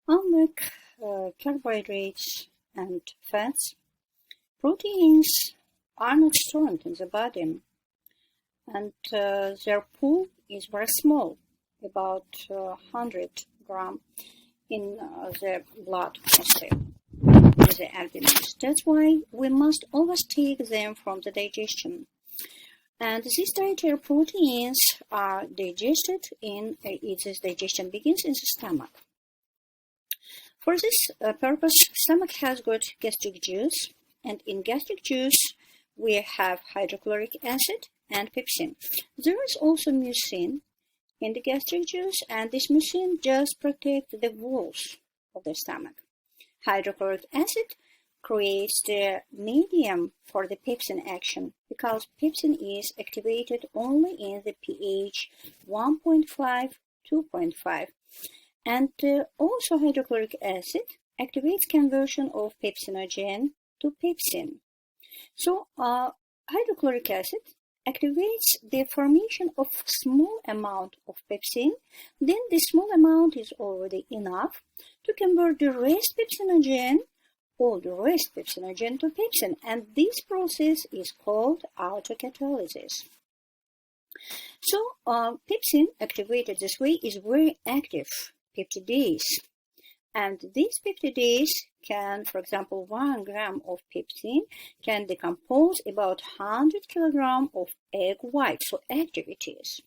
Unlike carbohydrates and fats, proteins are not stored in the body, and their pool is very small, about 100 gram in the blood mostly, with the albumins. That's why we must always take them from the digestion. And these dietary proteins are digested this digestion begins in the stomach. For this purpose, stomach has got gastric juice, and in gastric juice we have hydrochloric acid and pepsin. There is also mucin in the gastric juice, and this mucin just protects the walls of the stomach. Hydrochloric acid creates the medium for the pepsin action because pepsin is activated only in the pH 1.5, 2.5. And also hydrochloric acid activates conversion of pepsinogen to pepsin. So hydrochloric acid activates the formation of small amount of pepsin. Then this small amount is already enough to convert the rest pepsinogen to pepsin, and this process is called autocatalysis. So pepsin activated this way is very active peptidase, and these peptidase can, for example, 1 gram of pepsin can decompose about 100 kilogram of egg white, so active it is.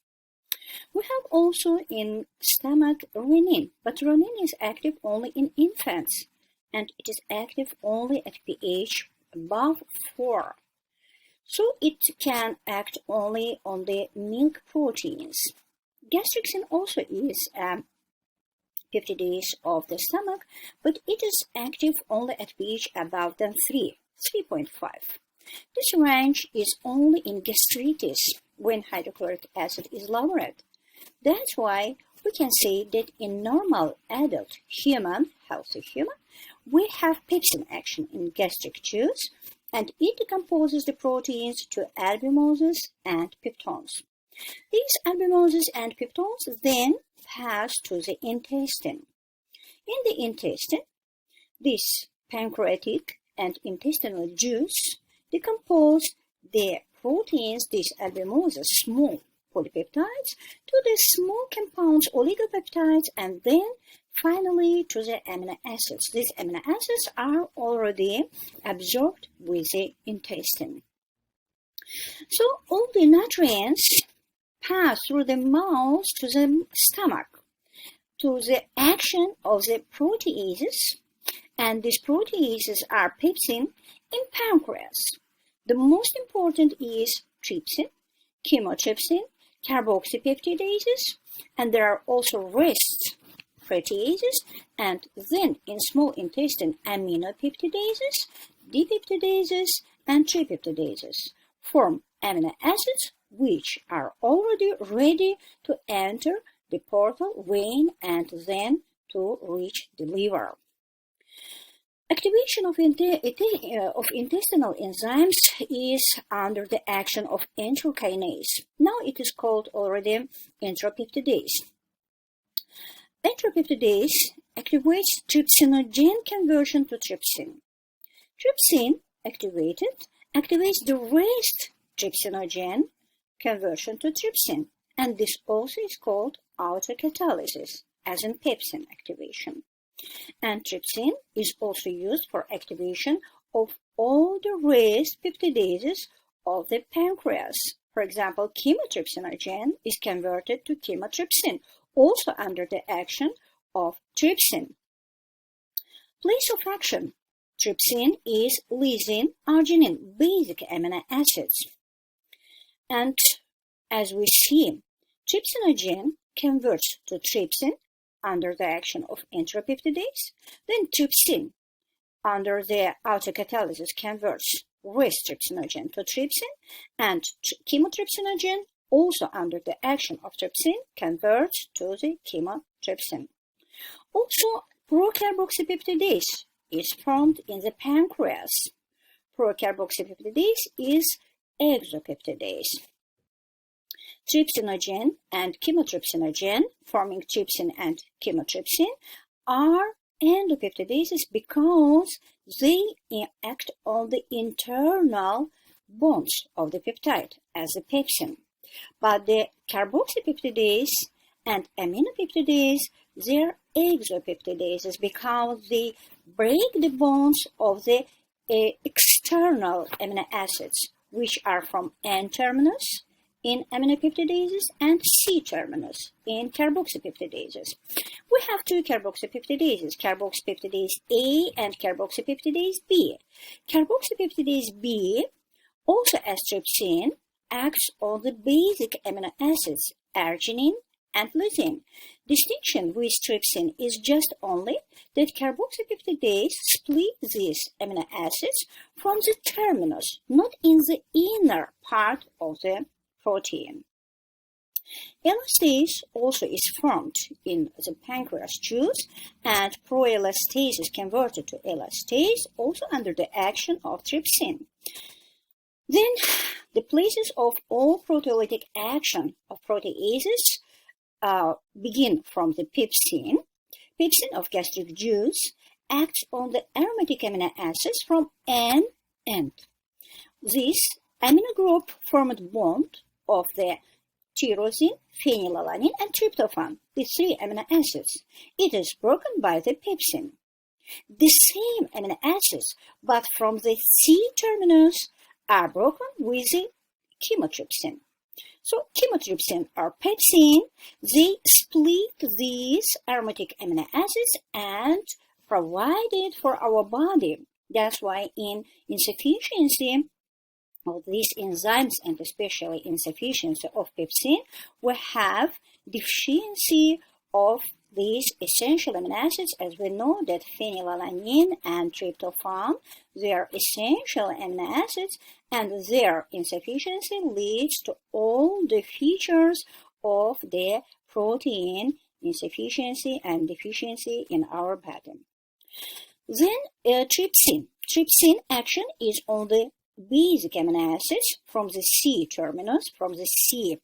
We have also in stomach renin, but renin is active only in infants, and it is active only at pH above 4. So it can act only on the milk proteins. Gastrixin also is peptidase of the stomach, but it is active only at pH above than 3.5. This range is only in gastritis when hydrochloric acid is lowered. That's why we can say that in normal adult human, healthy human, we have pepsin action in gastric juice, and it decomposes the proteins to albumoses and peptones. These albumoses and peptones then pass to the intestine. In the intestine, this pancreatic and intestinal juice decompose the proteins, these albumoses, small polypeptides, to the small compounds, oligopeptides, and then finally to the amino acids. These amino acids are already absorbed with the intestine. So all the nutrients pass through the mouth to the stomach, to the action of the proteases, and these proteases are pepsin in pancreas. The most important is trypsin, chymotrypsin, carboxypeptidases, and there are also rest proteases, and then in small intestine aminopeptidases, dipeptidases, and tripeptidases form amino acids which are already ready to enter the portal vein and then to reach the liver. Activation of intestinal enzymes is under the action of enterokinase. Now it is called already entropeptidase. Entropeptidase activates trypsinogen conversion to trypsin. Trypsin activates the rest trypsinogen conversion to trypsin, and this also is called autocatalysis, as in pepsin activation. And trypsin is also used for activation of all the rest peptidases of the pancreas. For example, chymotrypsinogen is converted to chymotrypsin, also under the action of trypsin. Place of action. Trypsin is lysine, arginine, basic amino acids. And as we see, trypsinogen converts to trypsin under the action of entropeptidase. Then trypsin under the autocatalysis converts rest trypsinogen to trypsin, and chymotrypsinogen also under the action of trypsin converts to the chymotrypsin. Also, procarboxypeptidase is formed in the pancreas. Procarboxypeptidase is exopeptidase. Trypsinogen and chymotrypsinogen, forming trypsin and chymotrypsin, are endopeptidases because they act on the internal bonds of the peptide as a pepsin. But the carboxypeptidase and aminopeptidase, they're exopeptidases because they break the bonds of the external amino acids, which are from N-terminus in aminopeptidases and C-terminus in carboxypeptidases. We have two carboxypeptidases, carboxypeptidase A and carboxypeptidase B. Carboxypeptidase B, also as trypsin, acts on the basic amino acids arginine and lysine. Distinction with trypsin is just only that carboxypeptidase split these amino acids from the terminus, not in the inner part of the protein. Elastase also is formed in the pancreas juice, and proelastase is converted to elastase, also under the action of trypsin. Then, the places of all proteolytic action of proteases begin from the pepsin. Pepsin of gastric juice acts on the aromatic amino acids from N end. This amino group formed bond of the tyrosine, phenylalanine, and tryptophan, the three amino acids. It is broken by the pepsin. The same amino acids, but from the C-terminus, are broken with the chymotrypsin. So chymotrypsin or pepsin, they split these aromatic amino acids and provide it for our body. That's why in insufficiency of these enzymes, and especially insufficiency of pepsin, we have deficiency of these essential amino acids, as we know that phenylalanine and tryptophan, they are essential amino acids, and their insufficiency leads to all the features of the protein insufficiency and deficiency in our body. Then trypsin. Trypsin action is on the basic amino acids from the C-terminus, from the C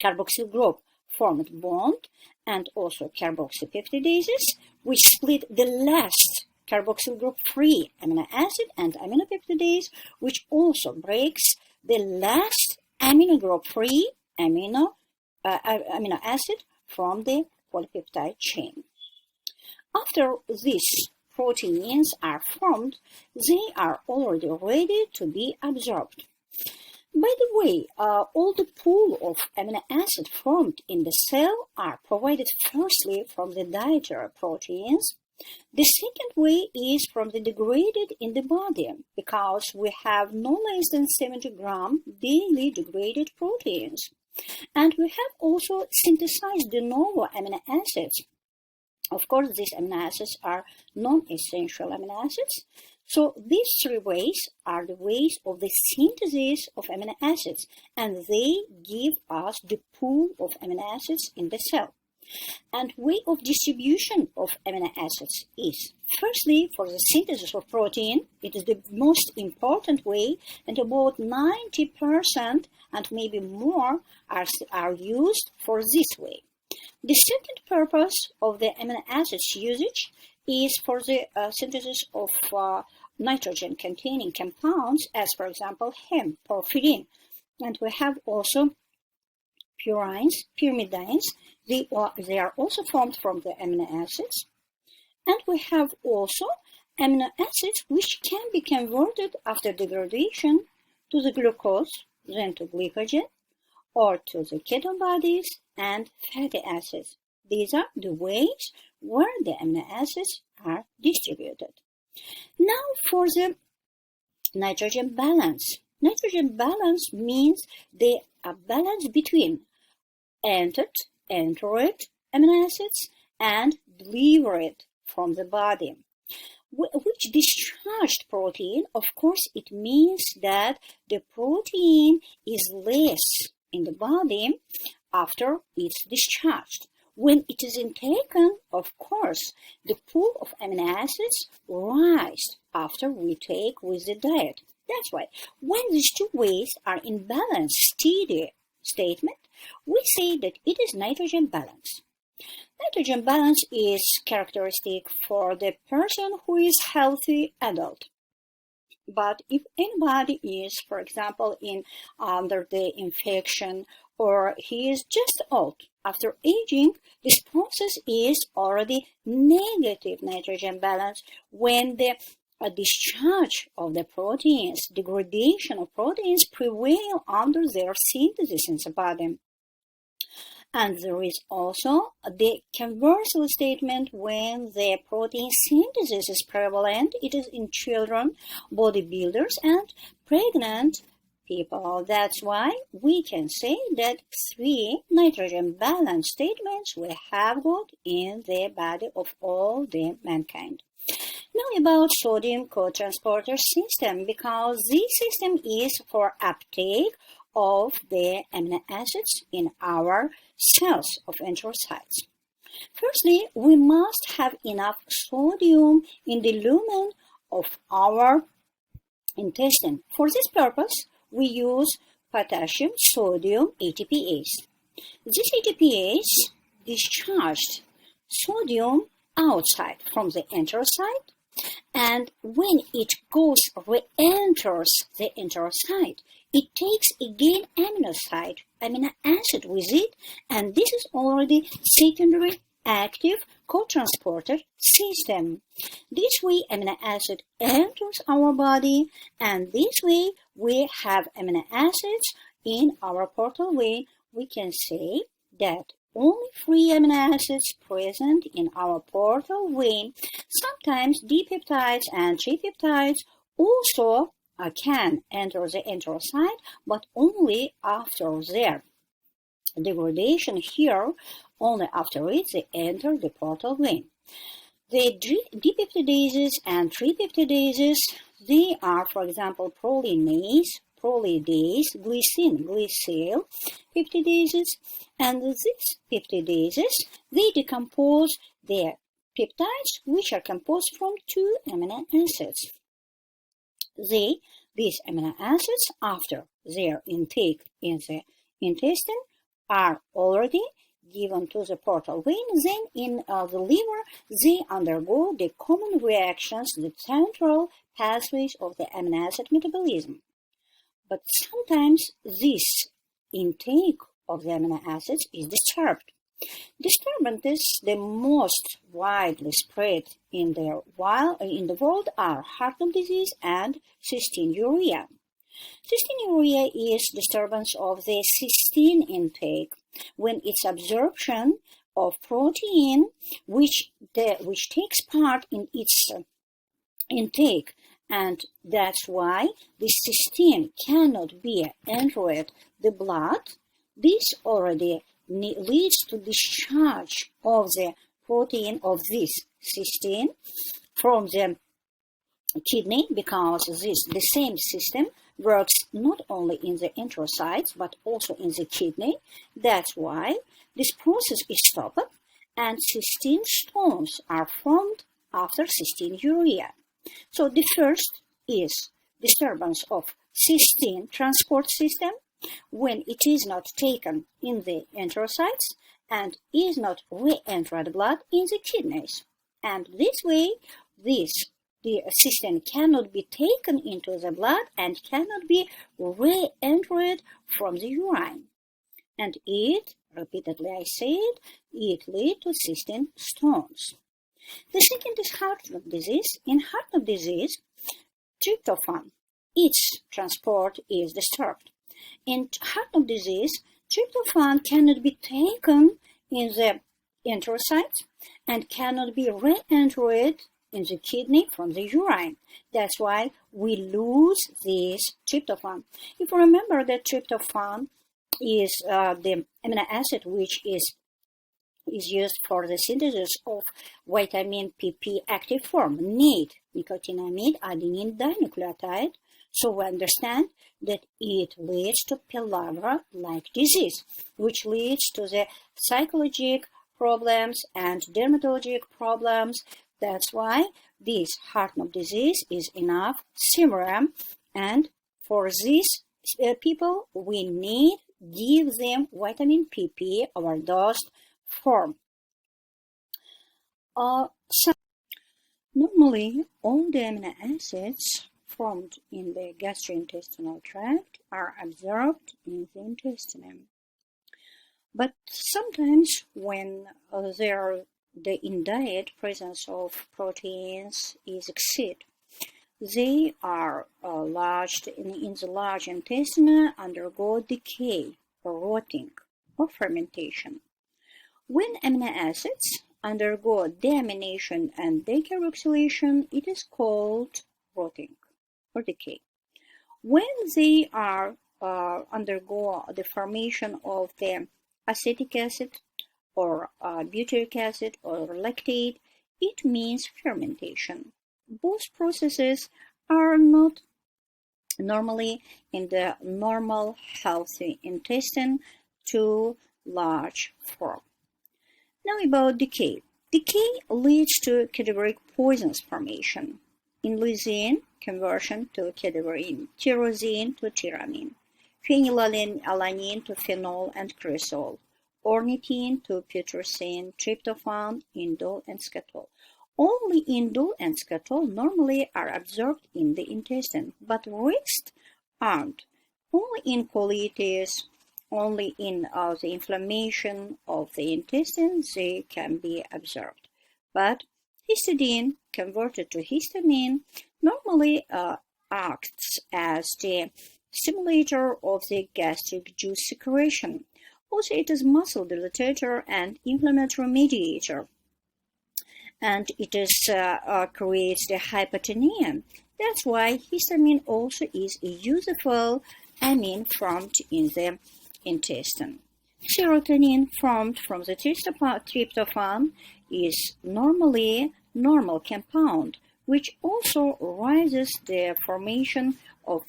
carboxyl group formed bond, and also carboxypeptidases, which split the last carboxyl group free amino acid, and aminopeptidase, which also breaks the last amino group free amino acid from the polypeptide chain. After these proteins are formed, they are already ready to be absorbed. By the way, all the pool of amino acid formed in the cell are provided firstly from the dietary proteins. The second way is from the degraded in the body, because we have no less than 70 gram daily degraded proteins. And we have also synthesized de novo amino acids. Of course, these amino acids are non-essential amino acids. So these three ways are the ways of the synthesis of amino acids, and they give us the pool of amino acids in the cell. And way of distribution of amino acids is, firstly, for the synthesis of protein. It is the most important way, and about 90% and maybe more are used for this way. The second purpose of the amino acids usage is for the synthesis of nitrogen-containing compounds, as for example heme, porphyrin. And we have also purines, pyrimidines. They are also formed from the amino acids. And we have also amino acids which can be converted after degradation to the glucose, then to glycogen, or to the ketone bodies and fatty acids. These are the ways where the amino acids are distributed. Now for the nitrogen balance. Nitrogen balance means the balance between entered amino acids and delivered from the body. Which discharged protein, of course, it means that the protein is less in the body after it's discharged. When it is intaken, of course, the pool of amino acids rise after we take with the diet. That's why when these two ways are in balanced, steady statement, we say that it is nitrogen balance. Nitrogen balance is characteristic for the person who is healthy adult. But if anybody is, for example, under the infection, or he is just old, after aging, this process is already negative nitrogen balance when the discharge of the proteins, degradation of proteins prevail under their synthesis in the body. And there is also the conversely statement when the protein synthesis is prevalent. It is in children, bodybuilders, and pregnant people. That's why we can say that 3 nitrogen balance statements we have got in the body of all the mankind. Now about sodium cotransporter system, because this system is for uptake of the amino acids in our cells of enterocytes. Firstly, we must have enough sodium in the lumen of our intestine. For this purpose, we use potassium sodium ATPase. This ATPase discharged sodium outside from the enterocyte, and when it re-enters the enterocyte, it takes again amino acid with it, and this is already secondary active cotransporter system. This way amino acid enters our body, and this way we have amino acids in our portal vein. We can say that only 3 amino acids present in our portal vein. Sometimes dipeptides and tripeptides also can enter the enterocyte, but only after their degradation here, only after it they enter the portal vein. The dipeptidases and tripeptidases, they are, for example, prolinase, prolidase, glycine, glycyl peptidases, and these peptidases, they decompose the peptides which are composed from 2 amino acids. These amino acids, after their intake in the intestine, are already given to the portal vein. Then in the liver, they undergo the common reactions, the central pathways of the amino acid metabolism. But sometimes this intake of the amino acids is disturbed. Disturbances, the most widely spread in the world, are heart disease and cystinuria. Cystinuria is disturbance of the cysteine intake when its absorption of protein which takes part in its intake, and that's why the cysteine cannot be entered the blood. This already leads to discharge of the protein of this cysteine from the kidney, because the same system works not only in the enterocytes but also in the kidney. That's why this process is stopped and cysteine stones are formed after cystinuria. So the first is disturbance of cysteine transport system when it is not taken in the enterocytes and is not re-entered blood in the kidneys. And this way, the cysteine cannot be taken into the blood and cannot be re-entered from the urine. And it, repeatedly I said, it leads to cysteine stones. The second is heart disease. In heart disease, tryptophan, its transport is disturbed. In heart disease, tryptophan cannot be taken in the enterocytes and cannot be re-entered in the kidney from the urine. That's why we lose this tryptophan. If you remember that tryptophan is the amino acid which is used for the synthesis of vitamin PP active form, NAD, nicotinamide adenine dinucleotide. So we understand that it leads to pellagra-like disease, which leads to the psychological problems and dermatologic problems. That's why this heart disease is enough serum, and for these people we need give them vitamin PP overdosed form. So normally, all the amino acids formed in the gastrointestinal tract are absorbed in the intestine. But sometimes when the in diet presence of proteins is exceed, they are lodged in the large intestine, undergo decay or rotting or fermentation. When amino acids undergo deamination and decarboxylation, it is called rotting or decay. When they are undergo the formation of the acetic acid or butyric acid or lactate, it means fermentation. Both processes are not normally in the normal healthy intestine too large for. Now about decay. Decay leads to cadaveric poisons formation. In lysine, conversion to cadaverine, tyrosine to tyramine, phenylalanine to phenol and cresol, ornithine to putrescine, tryptophan, indole, and scatol. Only indole and scatol normally are absorbed in the intestine, but rest aren't. Only in colitis, only in the inflammation of the intestine they can be absorbed. But histidine, converted to histamine, normally acts as the stimulator of the gastric juice secretion. Also, it is muscle dilatator and inflammatory mediator, and it is creates the hypotonia. That's why histamine also is a useful amine formed in the intestine. Serotonin formed from the tryptophan is normally normal compound, which also rises the formation of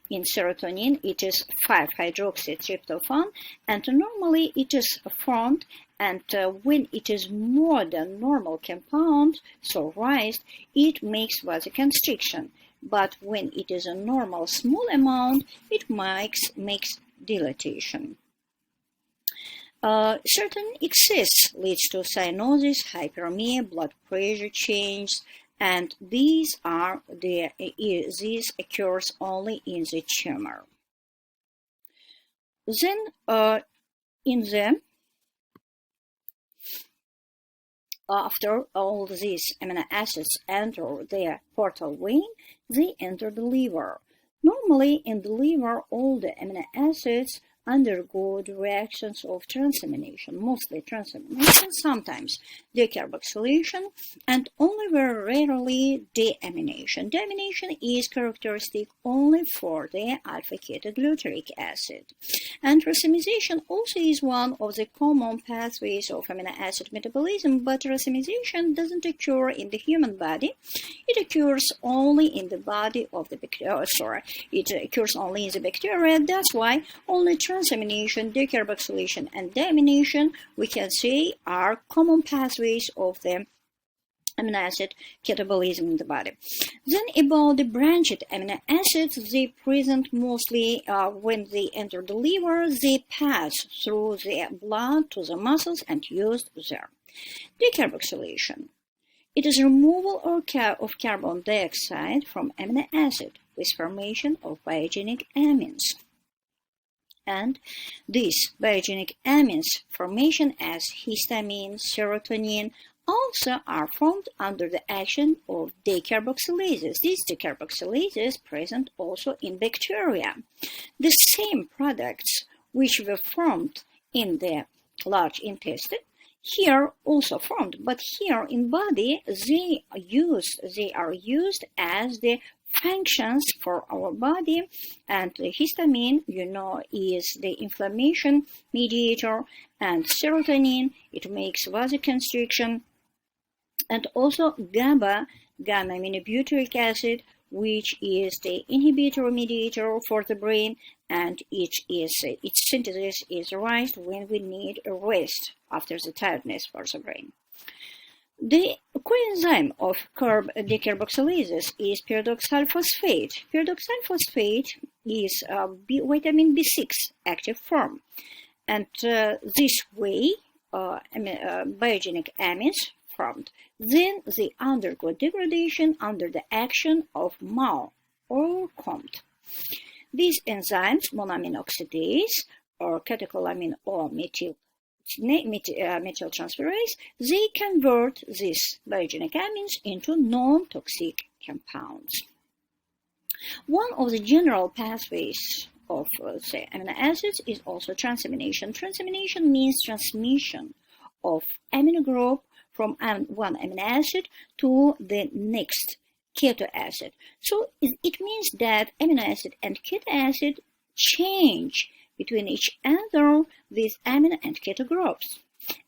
in serotonin. It is 5-hydroxytryptophan, and normally it is formed, and when it is more than normal compound, so raised, it makes vasoconstriction. But when it is a normal small amount, it makes dilatation. Certain excess leads to cyanosis, hyperemia, blood pressure change, and these occurs only in the tumor. Then, after all these amino acids enter the portal vein, they enter the liver. Normally, in the liver, all the amino acids undergo the reactions of transamination, mostly transamination, sometimes decarboxylation, and only very rarely deamination. Deamination is characteristic only for the alpha-ketogluteric acid. And racemization also is one of the common pathways of amino acid metabolism, but racemization doesn't occur in the human body. It occurs only in the body of the bacteria. It occurs only in the bacteria. That's why only transamination, decarboxylation, and deamination, we can say, are common pathways of the amino acid catabolism in the body. Then about the branched amino acids, they present mostly when they enter the liver, they pass through the blood to the muscles and used there. Decarboxylation. It is removal of carbon dioxide from amino acid with formation of biogenic amines. And these biogenic amines formation as histamine, serotonin, also are formed under the action of decarboxylases. These decarboxylases present also in bacteria. The same products which were formed in the large intestine here also formed, but here in body they are used as the functions for our body, and the histamine, is the inflammation mediator, and serotonin, it makes vasoconstriction, and also gamma-aminobutyric acid, which is the inhibitory mediator for the brain, and its synthesis is raised when we need a rest after the tiredness for the brain. The coenzyme of decarboxylases is pyridoxal phosphate. Pyridoxal phosphate is vitamin B6 active form, and this way biogenic amines formed. Then they undergo degradation under the action of MAO or COMT. These enzymes, monoamine oxidase or catecholamine or methyltransferase, they convert these biogenic amines into non-toxic compounds. One of the general pathways of, say, amino acids is also transamination. Transamination means transmission of amino group from one amino acid to the next keto acid. So it means that amino acid and keto acid change between each other with amino and keto groups.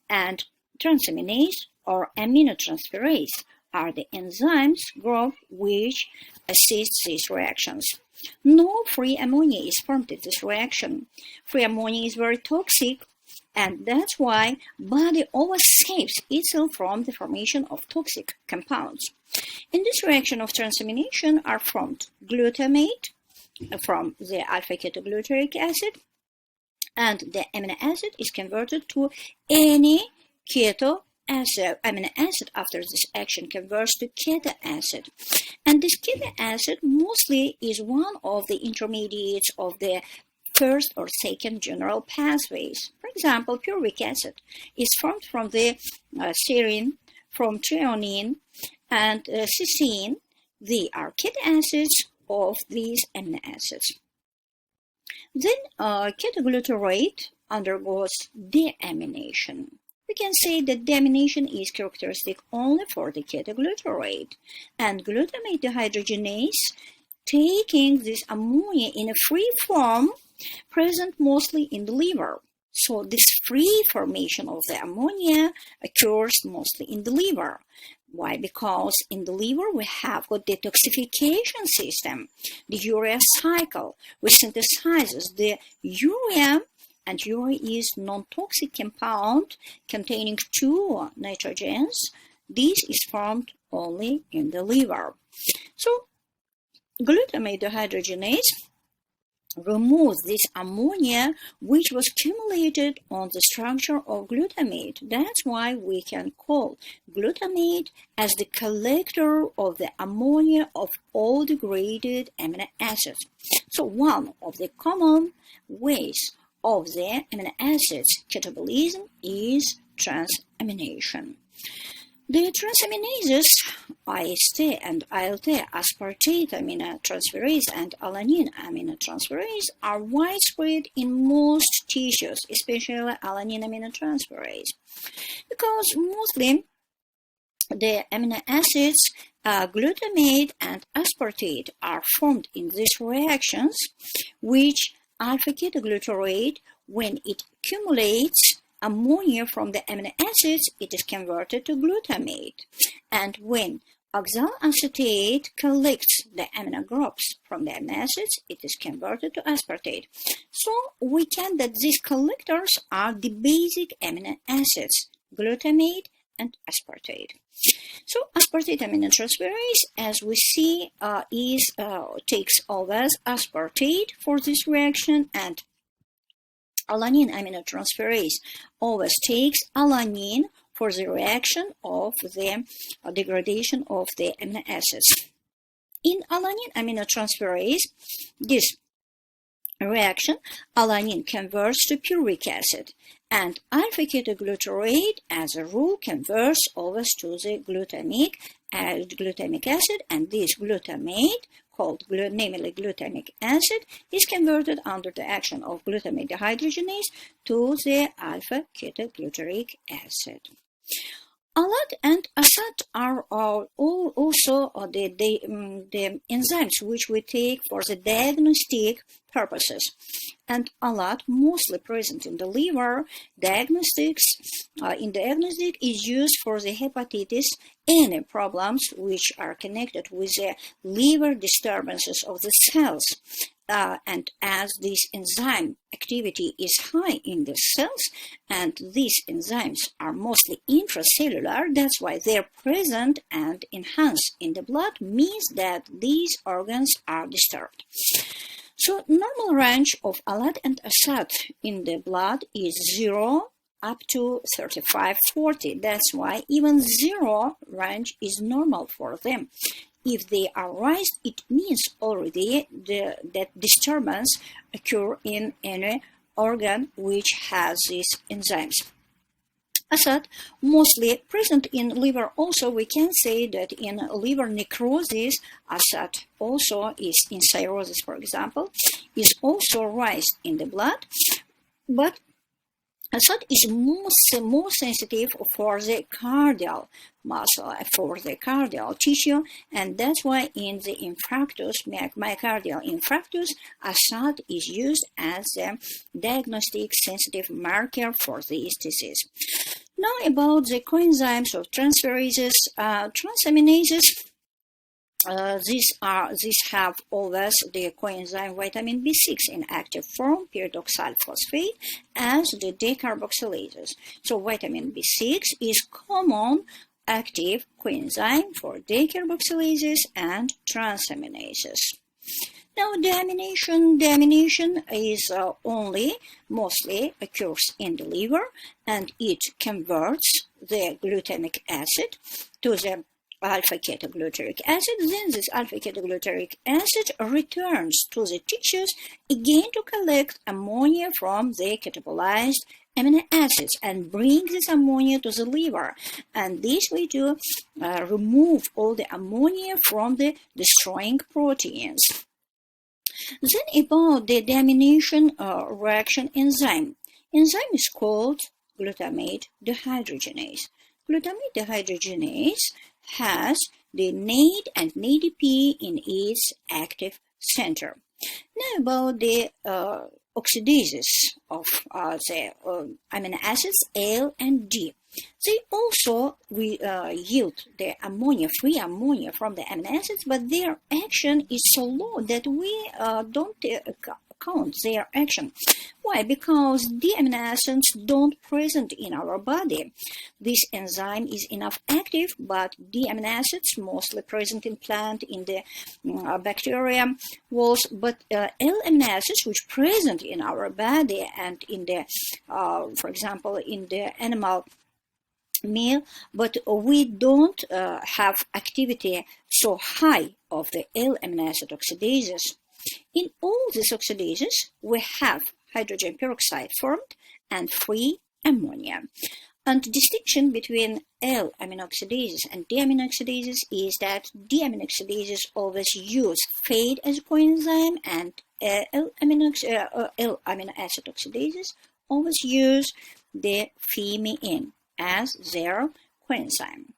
And transaminase or aminotransferase are the enzymes group which assist these reactions. No free ammonia is formed in this reaction. Free ammonia is very toxic, and that's why body always saves itself from the formation of toxic compounds. In this reaction of transamination are formed glutamate from the alpha-ketogluteric acid, and the amino acid is converted to any keto amino acid after this action converts to keto acid. And this keto acid mostly is one of the intermediates of the first or second general pathways. For example, pyruvic acid is formed from the serine, from threonine, and cysteine. They are keto acids of these amino acids. Then ketoglutarate undergoes deamination. We can say that deamination is characteristic only for the ketoglutarate, and glutamate dehydrogenase, taking this ammonia in a free form, present mostly in the liver. So this free formation of the ammonia occurs mostly in the liver. Why? Because in the liver we have got detoxification system, the urea cycle, which synthesizes the urea, and urea is non-toxic compound containing 2 nitrogens. This is formed only in the liver. So glutamate dehydrogenase removes this ammonia which was accumulated on the structure of glutamate. That's why we can call glutamate as the collector of the ammonia of all degraded amino acids. So one of the common ways of the amino acids catabolism is transamination. The transaminases AST and ALT, aspartate aminotransferase and alanine aminotransferase, are widespread in most tissues, especially alanine aminotransferase, because mostly the amino acids glutamate and aspartate are formed in these reactions, which alpha-ketoglutarate, when it accumulates ammonia from the amino acids, it is converted to glutamate. And when oxaloacetate collects the amino groups from the amino acids, it is converted to aspartate. So we can that these collectors are the basic amino acids, glutamate and aspartate. So aspartate aminotransferase, as we see, takes always aspartate for this reaction, and alanine aminotransferase always takes alanine for the reaction of the degradation of the amino acids. In alanine aminotransferase, this reaction, alanine converts to pyruvic acid, and alpha-ketoglutarate, as a rule, converts always to the glutamic acid, and this glutamate, called namely glutamic acid, is converted under the action of glutamate dehydrogenase to the alpha-ketogluteric acid. ALAT and ASAT are also the enzymes which we take for the diagnostic purposes, and ALAT mostly present in the liver. Diagnostic is used for the hepatitis, any problems which are connected with the liver disturbances of the cells. And as this enzyme activity is high in the cells, and these enzymes are mostly intracellular, that's why they're present and enhanced in the blood, means that these organs are disturbed. So normal range of ALAT and ASAT in the blood is 0 up to 35, 40. That's why even 0 range is normal for them. If they are raised, it means already that disturbance occur in any organ which has these enzymes. Acid, mostly present in liver. Also, we can say that in liver necrosis, acid also is in cirrhosis, for example, is also raised in the blood, but acid is more sensitive for the cardiac muscle, for the cardiac tissue, and that's why in the infarctus, myocardial infarctus, acid is used as a diagnostic sensitive marker for this disease. Now about the coenzymes of transferases, transaminases. These have always the coenzyme vitamin B6 in active form, pyridoxal phosphate, as the decarboxylases. So vitamin B6 is common active coenzyme for decarboxylases and transaminases. Now, deamination is mostly occurs in the liver, and it converts the glutamic acid to the alpha-ketogluteric acid. Then this alpha-ketogluteric acid returns to the tissues again to collect ammonia from the catabolized amino acids and bring this ammonia to the liver. And this way to remove all the ammonia from the destroying proteins. Then about the deamination reaction enzyme. Enzyme is called glutamate dehydrogenase. Glutamate dehydrogenase has the NAD and NADP in its active center. Now about the oxidases of the amino acids L and D. They also yield the free ammonia from the amino acids, but their action is so low that we don't count their action. Why? Because the amino acids don't present in our body. This enzyme is enough active, but the amino acids mostly present in plant, in the bacteria walls, but L amino acids which present in our body and in the, for example, in the animal meal, but we don't have activity so high of the L amino acid oxidases. In all these oxidases, we have hydrogen peroxide formed and free ammonia. And distinction between L aminoxidases and D aminoxidases is that D aminoxidases always use fade as a coenzyme, and L amino acid oxidases always use the thymine as their coenzyme.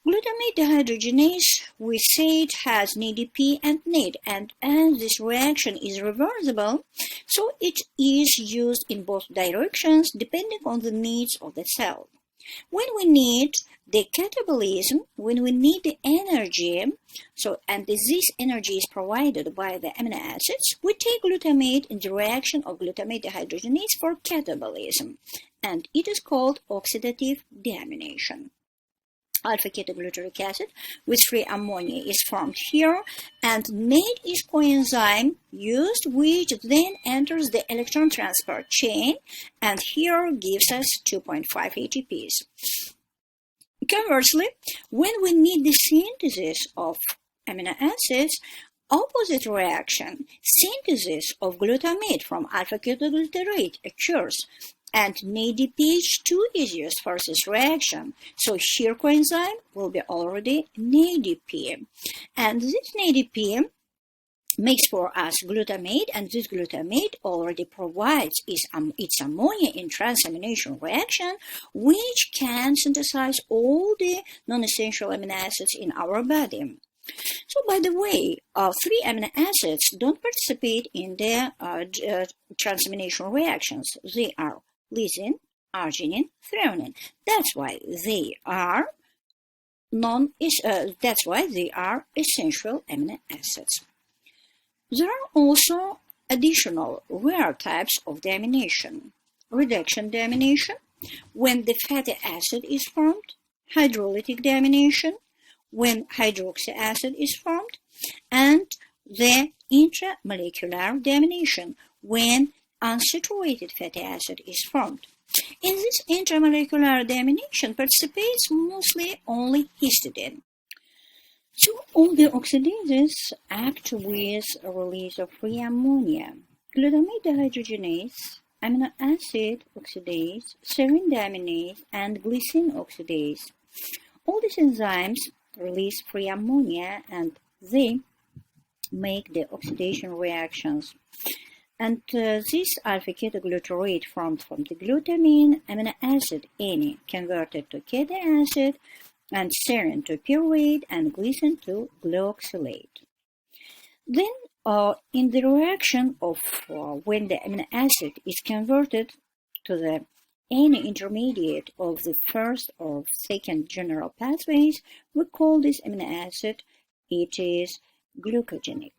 Glutamate dehydrogenase, we said, has NADP and NAD, and as this reaction is reversible, so it is used in both directions depending on the needs of the cell. When we need the catabolism, when we need the energy, and this energy is provided by the amino acids, we take glutamate in the reaction of glutamate dehydrogenase for catabolism, and it is called oxidative deamination. Alpha-ketogluteric acid with free ammonia is formed here, and NAD is coenzyme used, which then enters the electron transport chain, and here gives us 2.5 ATPs. Conversely, when we need the synthesis of amino acids, opposite reaction, synthesis of glutamate from alpha-ketoglutarate occurs, and NADPH2 is used for this reaction. So here coenzyme will be already NADP. And this NADP makes for us glutamate, and this glutamate already provides its ammonia in transamination reaction, which can synthesize all the non-essential amino acids in our body. So, by the way, 3 amino acids don't participate in the transamination reactions. They are lysine, arginine, threonine. That's why they are essential amino acids. There are also additional rare types of deamination. Reduction deamination, when the fatty acid is formed, hydrolytic deamination, when hydroxy acid is formed, and the intramolecular deamination, when unsaturated fatty acid is formed. In this intramolecular deamination participates mostly only histidine. So all the oxidases act with a release of free ammonia, glutamate dehydrogenase, amino acid oxidase, serine deaminase, and glycine oxidase. All these enzymes release free ammonia and they make the oxidation reactions. And this alpha-ketoglutarate formed from the glutamine, amino acid N converted to keto acid, and serine to pyruvate, and glycine to glyoxylate. Then, in the reaction of when the amino acid is converted to the any intermediate of the first or second general pathways, we call this amino acid, it is glucogenic.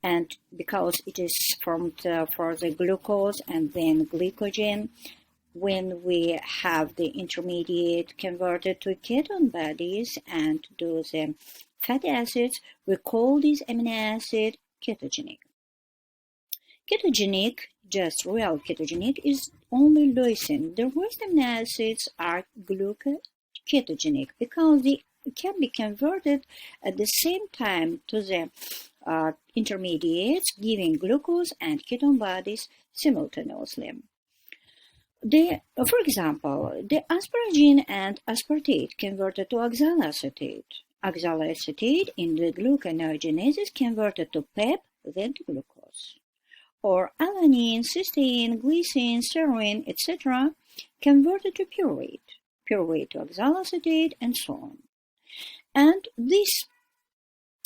And because it is formed for the glucose and then glycogen, when we have the intermediate converted to ketone bodies and to the fatty acids, we call this amino acid ketogenic. Ketogenic, just real ketogenic, is only leucine. The rest amino acids are glucoketogenic because they can be converted at the same time to the intermediates, giving glucose and ketone bodies simultaneously. For example, the asparagine and aspartate converted to oxaloacetate. Oxaloacetate in the gluconeogenesis converted to PEP, then to glucose. Or alanine, cysteine, glycine, serine, etc. converted to pyruvate, pyruvate to oxaloacetate, and so on. And this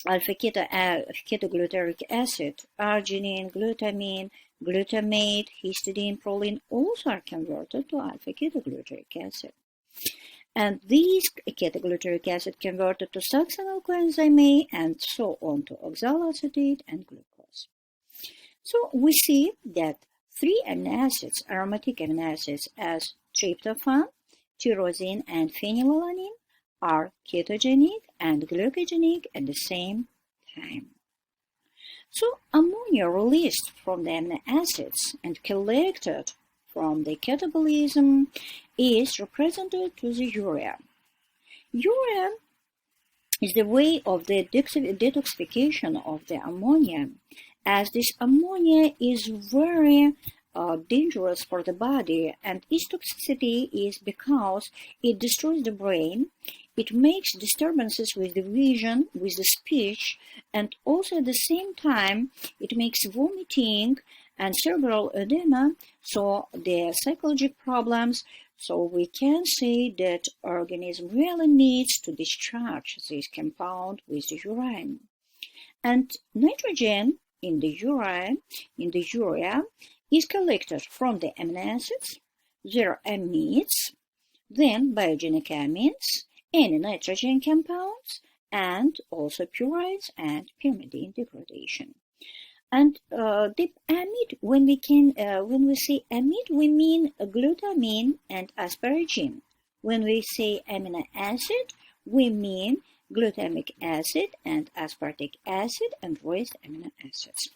alpha-ketogluteric acid, arginine, glutamine, glutamate, histidine, proline also are converted to alpha-ketogluteric acid. And these ketogluteric acid converted to succinyl coenzyme A and so on to oxaloacetate and glucose. So we see that three amino acids, aromatic amino acids as tryptophan, tyrosine, and phenylalanine are ketogenic and glucogenic at the same time. So ammonia released from the amino acids and collected from the catabolism is represented to the urea. Urea is the way of the detoxification of the ammonia, as this ammonia is very dangerous for the body, and its toxicity is because it destroys the brain, it makes disturbances with the vision, with the speech, and also at the same time it makes vomiting and cerebral edema, so the psychological problems. So we can say that organism really needs to discharge this compound with the urine. And nitrogen in the urea is collected from the amino acids, their amides, then biogenic amines, any nitrogen compounds, and also purides and pyrimidine degradation. And the amide, when we say amide, we mean glutamine and asparagine. When we say amino acid, we mean glutamic acid and aspartic acid and rest amino acids.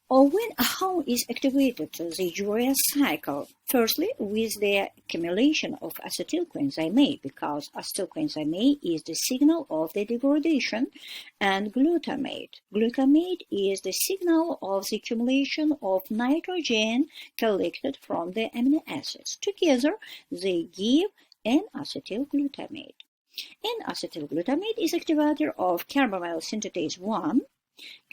Or how is activated the urea cycle? Firstly, with the accumulation of acetyl coenzyme A, because acetyl coenzyme A is the signal of the degradation, and glutamate. Glutamate is the signal of the accumulation of nitrogen collected from the amino acids. Together, they give N-acetyl glutamate. N-acetyl glutamate is activator of carbamyl synthetase 1.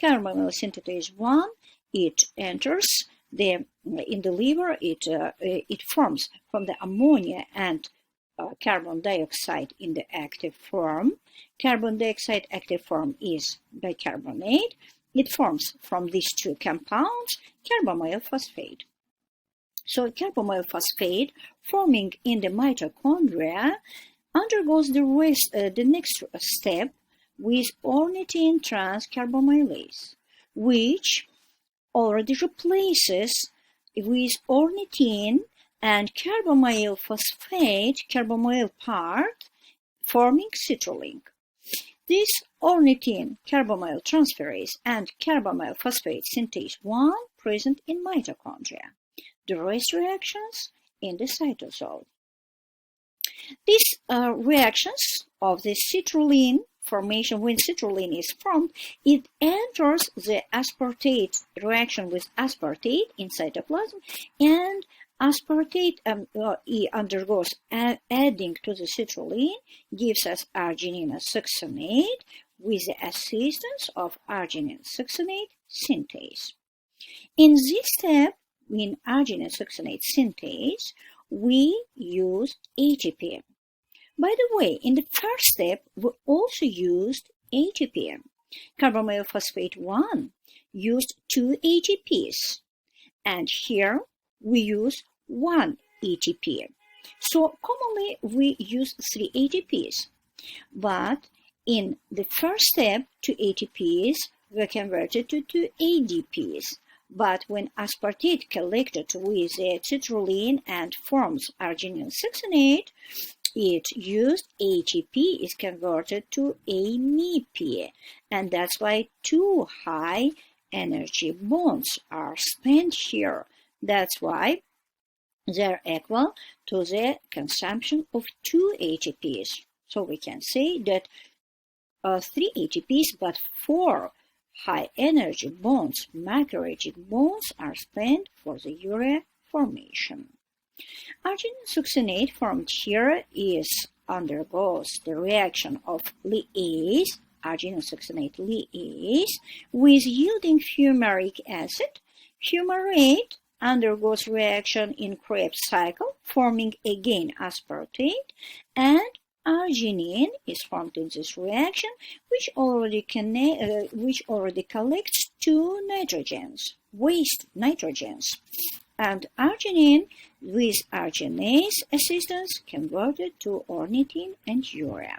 Carbamyl synthetase 1, it enters in the liver, it forms from the ammonia and carbon dioxide in the active form. Carbon dioxide active form is bicarbonate. It forms from these two compounds carbamyl phosphate. So carbamyl phosphate forming in the mitochondria undergoes the next step with ornithine transcarbamylase, which already replaces with ornithine and carbamyl phosphate, carbamyl part, forming citrulline. This ornithine carbamyl transferase and carbamyl phosphate synthase 1 present in mitochondria. the rest reactions in the cytosol. These reactions of the citrulline formation, when citrulline is formed, it enters the aspartate reaction with aspartate in cytoplasm, and aspartate undergoes adding to the citrulline, gives us arginine succinate with the assistance of arginine succinate synthase. In this step, in arginine succinate synthase, we use ATP. By the way, in the first step, we also used ATP. Carbonyl phosphate 1 used 2 ATPs, and here we use 1 ATP. So commonly we use 3 ATPs, but in the first step, 2 ATPs were converted to 2 ADPs. But when aspartate collected with the citrulline and forms arginine succinate, it used ATP is converted to AMP, and that's why 2 high energy bonds are spent here. That's why they're equal to the consumption of 2 ATPs. So we can say that 3 ATPs, but 4 high energy bonds, macroregic bonds, are spent for the urea formation. Arginine succinate formed here undergoes the reaction of lyase, arginine succinate lyase, with yielding fumaric acid. Fumarate undergoes reaction in Krebs cycle, forming again aspartate, and arginine is formed in this reaction, which already collects 2 nitrogens, waste nitrogens, and arginine with arginase assistance converted to ornithine and urea.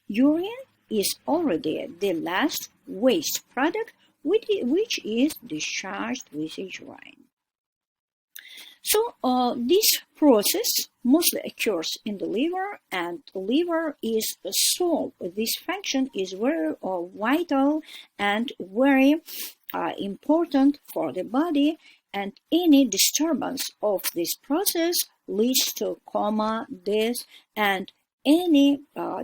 Urea is already the last waste product which is discharged with the urine. So this process mostly occurs in the liver, and the liver is this function is very vital and very important for the body, and any disturbance of this process leads to coma, death, and any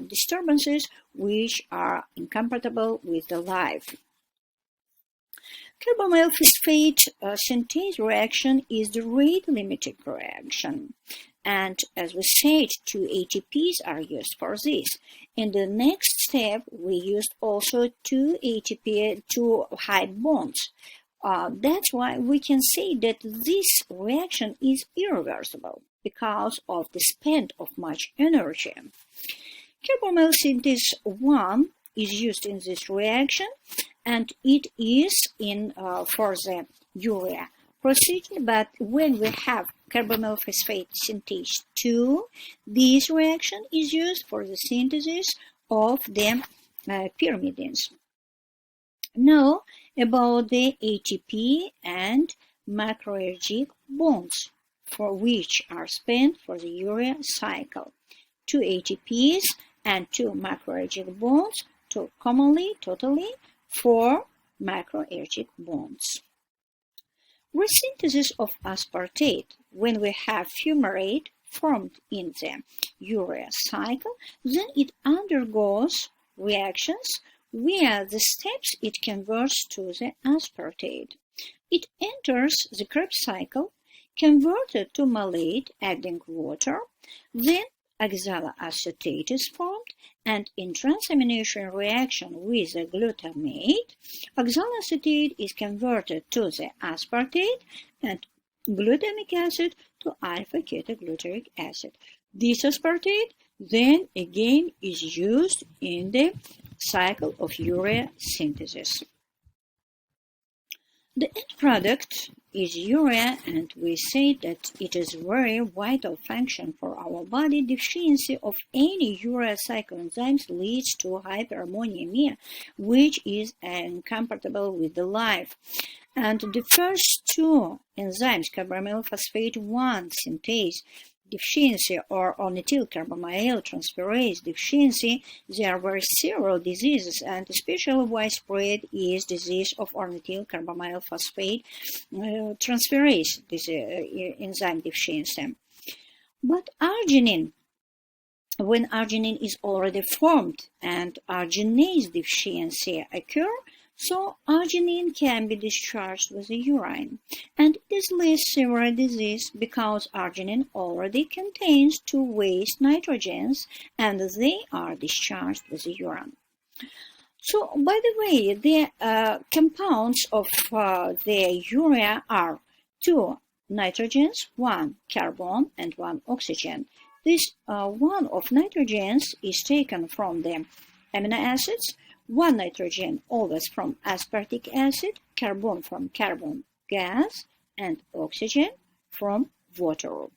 disturbances which are incompatible with the life. Carbonyl phosphate synthase reaction is the rate-limiting reaction, and as we said, 2 ATPs are used for this. In the next step, we used also 2 ATP, 2 high bonds. That's why we can say that this reaction is irreversible because of the spend of much energy. Carbonyl synthase 1 is used in this reaction, and it is for the urea procedure, but when we have carbonyl phosphate synthase 2, this reaction is used for the synthesis of the pyrimidines. Now about the ATP and macroergic bonds, for which are spent for the urea cycle. 2 ATPs and 2 macroergic bonds, totally 4 macroergic bonds. Resynthesis of aspartate, when we have fumarate formed in the urea cycle, then it undergoes reactions via the steps it converts to the aspartate. It enters the Krebs cycle, converted to malate adding water, then oxaloacetate is formed, and in transamination reaction with the glutamate, oxaloacetate is converted to the aspartate and glutamic acid to alpha-ketogluteric acid. This aspartate then again is used in the cycle of urea synthesis. The end product is urea, and we say that it is very vital function for our body. Deficiency of any urea cycle enzymes leads to hyperammonemia, which is incompatible with the life. And the first 2 enzymes, carbonyl phosphate 1 synthase deficiency or ornithyl carbamyl transferase deficiency, there were several diseases, and especially widespread is disease of ornithyl carbamyl phosphate transferase enzyme deficiency. But arginine, when arginine is already formed and arginase deficiency occur, so arginine can be discharged with the urine, and it is less severe disease because arginine already contains two waste nitrogens and they are discharged with the urine. So, by the way, the compounds of the urea are two nitrogens, one carbon and one oxygen. This one of nitrogens is taken from the amino acids, one nitrogen always from aspartic acid, carbon from carbon gas, and oxygen from water.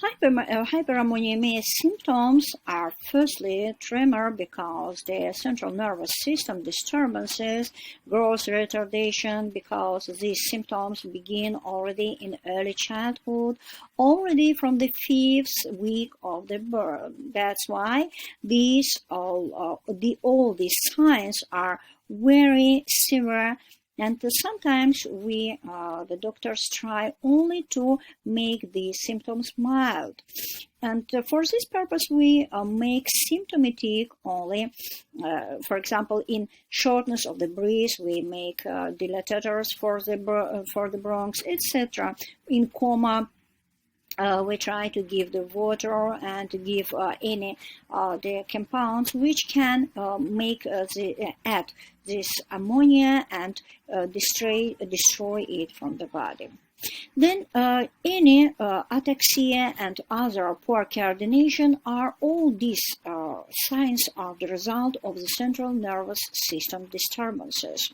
Hyperammonemia symptoms are firstly tremor because the central nervous system disturbances, growth retardation because these symptoms begin already in early childhood, already from the 5th week of the birth. That's why all these signs are very severe. And sometimes the doctors try only to make these symptoms mild. And for this purpose, we make symptomatic only, for example, in shortness of the breath, we make dilatators for the bronchs, etc. In coma, we try to give the water and to give any the compounds which can add this ammonia and destroy it from the body. Then any ataxia and other poor coordination are all these signs are the result of the central nervous system disturbances.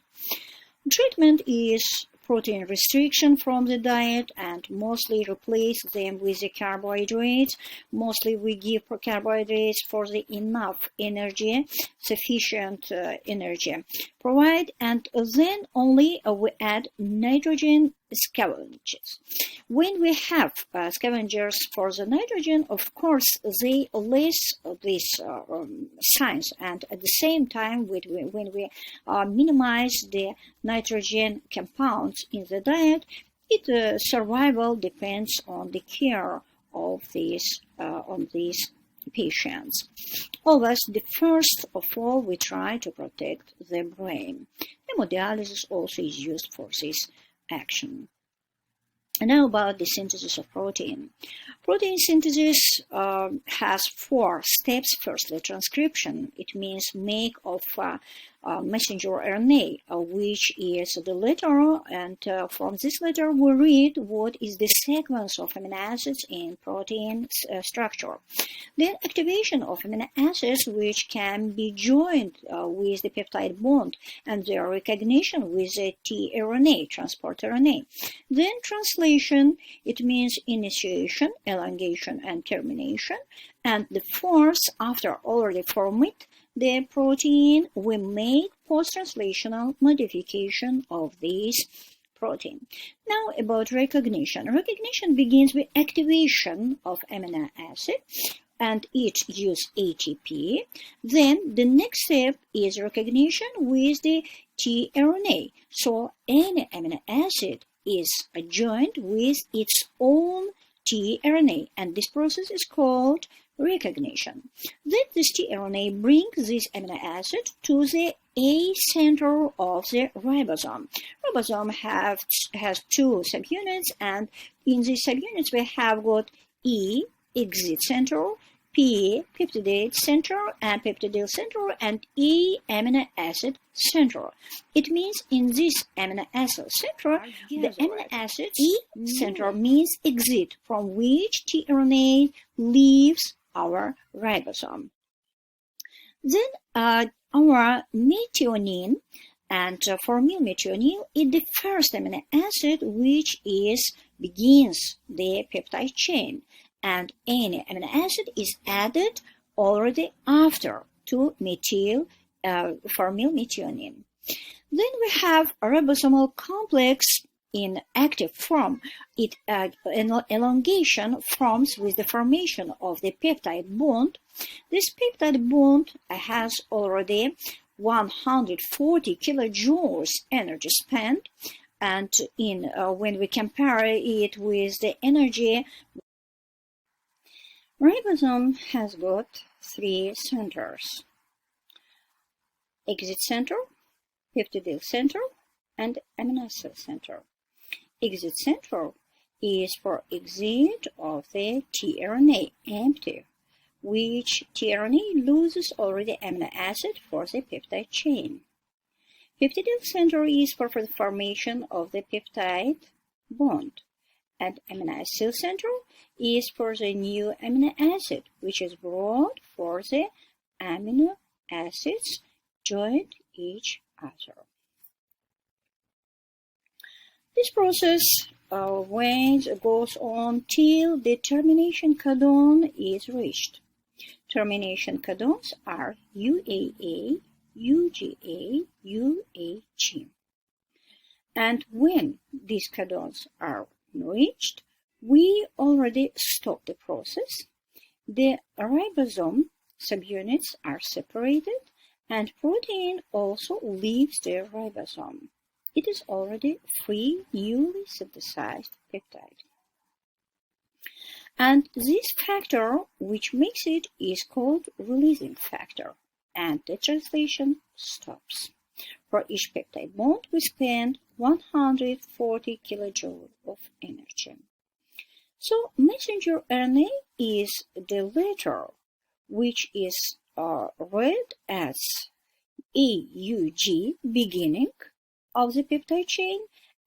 Treatment is protein restriction from the diet and mostly replace them with the carbohydrates. Mostly we give carbohydrates for the enough energy, sufficient energy provide, and then only we add nitrogen scavengers. When we have scavengers for the nitrogen, of course, they less these signs, and at the same time, when we minimize the nitrogen compounds in the diet, its survival depends on the care of these patients. Always, the first of all, we try to protect the brain. Hemodialysis also is used for this action. And now about the synthesis of protein. Protein synthesis has 4 steps. Firstly, transcription. It means make of messenger RNA, which is the letter, and from this letter we read what is the sequence of amino acids in protein structure. Then activation of amino acids, which can be joined with the peptide bond, and their recognition with the tRNA, transport RNA. Then translation, it means initiation, elongation, and termination. And the 4th, after already formed the protein, we make post-translational modification of this protein. Now about recognition. Recognition begins with activation of amino acid, and it uses ATP. Then the next step is recognition with the tRNA. So any amino acid is joined with its own tRNA, and this process is called recognition. Then this tRNA brings this amino acid to the A center of the ribosome. Ribosome has 2 subunits, and in these subunits we have got E, exit center, P, peptidase center, and peptidyl center, and E, amino acid center. It means in this amino acid center, the amino acid E center means exit, from which tRNA leaves our ribosome. Then our methionine, and formylmethionine is the first amino acid which begins the peptide chain, and any amino acid is added already after to formylmethionine. Then we have a ribosomal complex in active form, elongation forms with the formation of the peptide bond. This peptide bond has already 140 kilojoules energy spent, and when we compare it with the energy, ribosome has got 3 centers: exit center, peptidyl center, and amino acid center. Exit center is for exit of the tRNA, empty, which tRNA loses already amino acid for the peptide chain. Peptidyl center is for the formation of the peptide bond, and amino acid center is for the new amino acid, which is brought for the amino acids joined each other. This process goes on till the termination codon is reached. Termination codons are UAA, UGA, UAG. And when these codons are reached, we already stop the process. The ribosome subunits are separated, and protein also leaves the ribosome. It is already free, newly synthesized peptide. And this factor, which makes it, is called releasing factor, and the translation stops. For each peptide bond, we spend 140 kilojoules of energy. So, messenger RNA is the letter which is read as AUG, beginning of the peptide chain,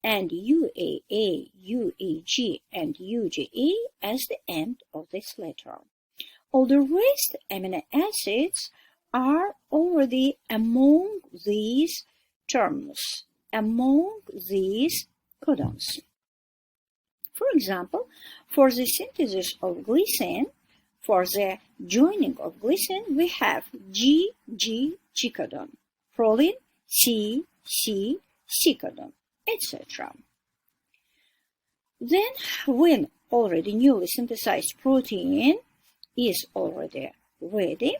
and UAA, UAG, and UGA as the end of this letter. All the rest amino acids are already among these terms, among these codons. For example, for the synthesis of glycine, for the joining of glycine, we have G codon, proline, C codon, etc. Then, when already newly synthesized protein is already ready,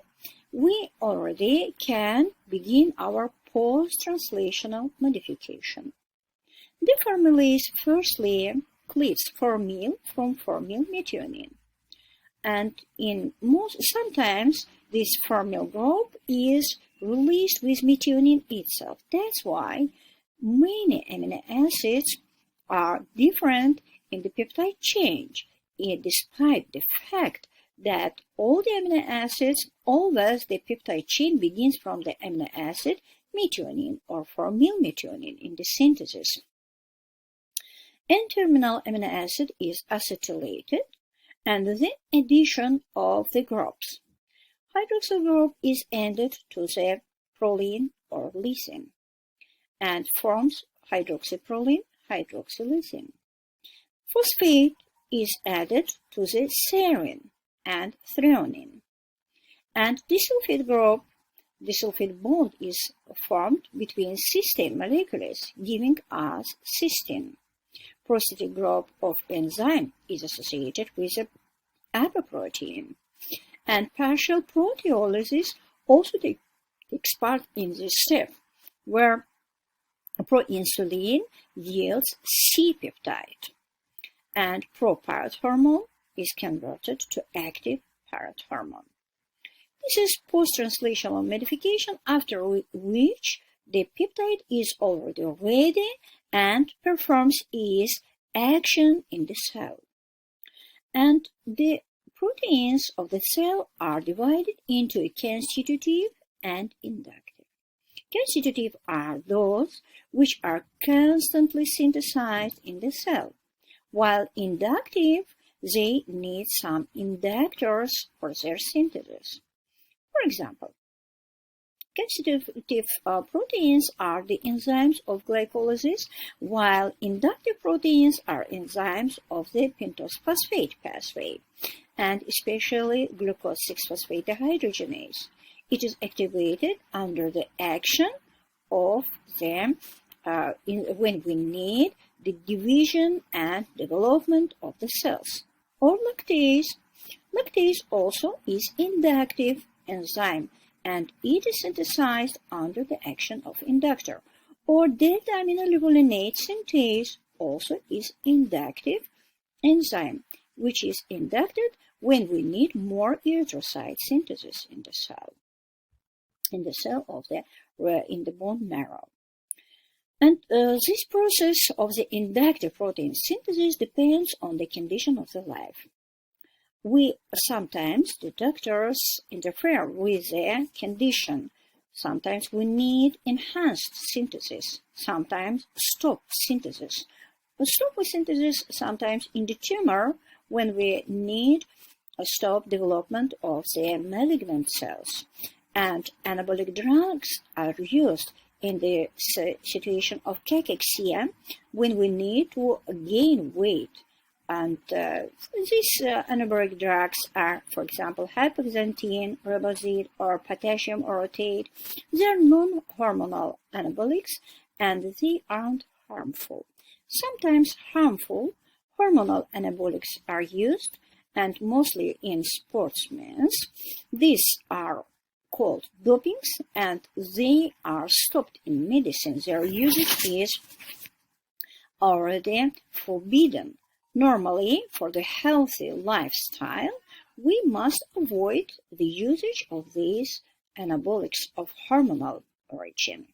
we already can begin our post-translational modification. The formulase firstly cleaves formyl from formyl methionine, and sometimes this formyl group is released with methionine itself. That's why many amino acids are different in the peptide chain, despite the fact that all the amino acids, always the peptide chain begins from the amino acid methionine or formyl methionine in the synthesis. N-terminal amino acid is acetylated, and the addition of the groups. Hydroxyl group is added to the proline or lysine and forms hydroxyproline, hydroxylysine. Phosphate is added to the serine and threonine. And disulfide group, disulfide bond is formed between cysteine molecules, giving us cysteine. Prosthetic group of enzyme is associated with the apoprotein. And partial proteolysis also takes part in this step, where proinsulin yields C-peptide, and pro-parrot hormone is converted to active parrot hormone. This is post-translational modification, after which the peptide is already ready and performs its action in the cell. And the proteins of the cell are divided into constitutive and inductive. Constitutive are those which are constantly synthesized in the cell, while inductive, they need some inductors for their synthesis. For example, constitutive proteins are the enzymes of glycolysis, while inductive proteins are enzymes of the pentose phosphate pathway, and especially glucose 6-phosphate dehydrogenase. It is activated under the action of them when we need the division and development of the cells. Or lactase. Lactase also is inductive enzyme, and it is synthesized under the action of inductor. Or delta-aminoleucolinate synthase also is inductive enzyme, which is inducted when we need more erythrocyte synthesis in the cell in the bone marrow. And this process of the inductive protein synthesis depends on the condition of the life. Sometimes the doctors interfere with the condition. Sometimes we need enhanced synthesis, sometimes stop synthesis. Stop with synthesis sometimes in the tumor when we need a stop development of the malignant cells. And anabolic drugs are used in the situation of cachexia when we need to gain weight. And these anabolic drugs are, for example, hypoxanthine, riboside, or potassium orotate. They are non-hormonal anabolics, and they aren't harmful. Sometimes harmful hormonal anabolics are used, and mostly in sportsmen. These are called dopings, and they are stopped in medicine. Their usage is already forbidden. Normally, for the healthy lifestyle, we must avoid the usage of these anabolics of hormonal origin.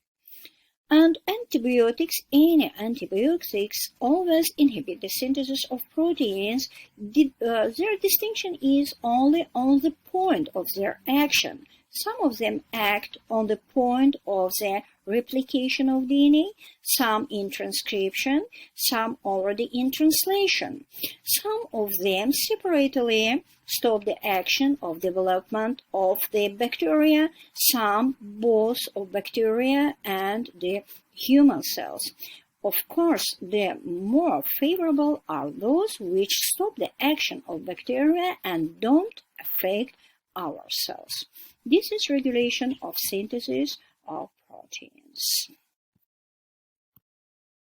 And any antibiotics always inhibit the synthesis of proteins. Their distinction is only on the point of their action. Some of them act on the point of the replication of DNA, some in transcription, some already in translation. Some of them separately stop the action of development of the bacteria, some both of bacteria and the human cells. Of course, the more favorable are those which stop the action of bacteria and don't affect our cells. This is regulation of synthesis of proteins.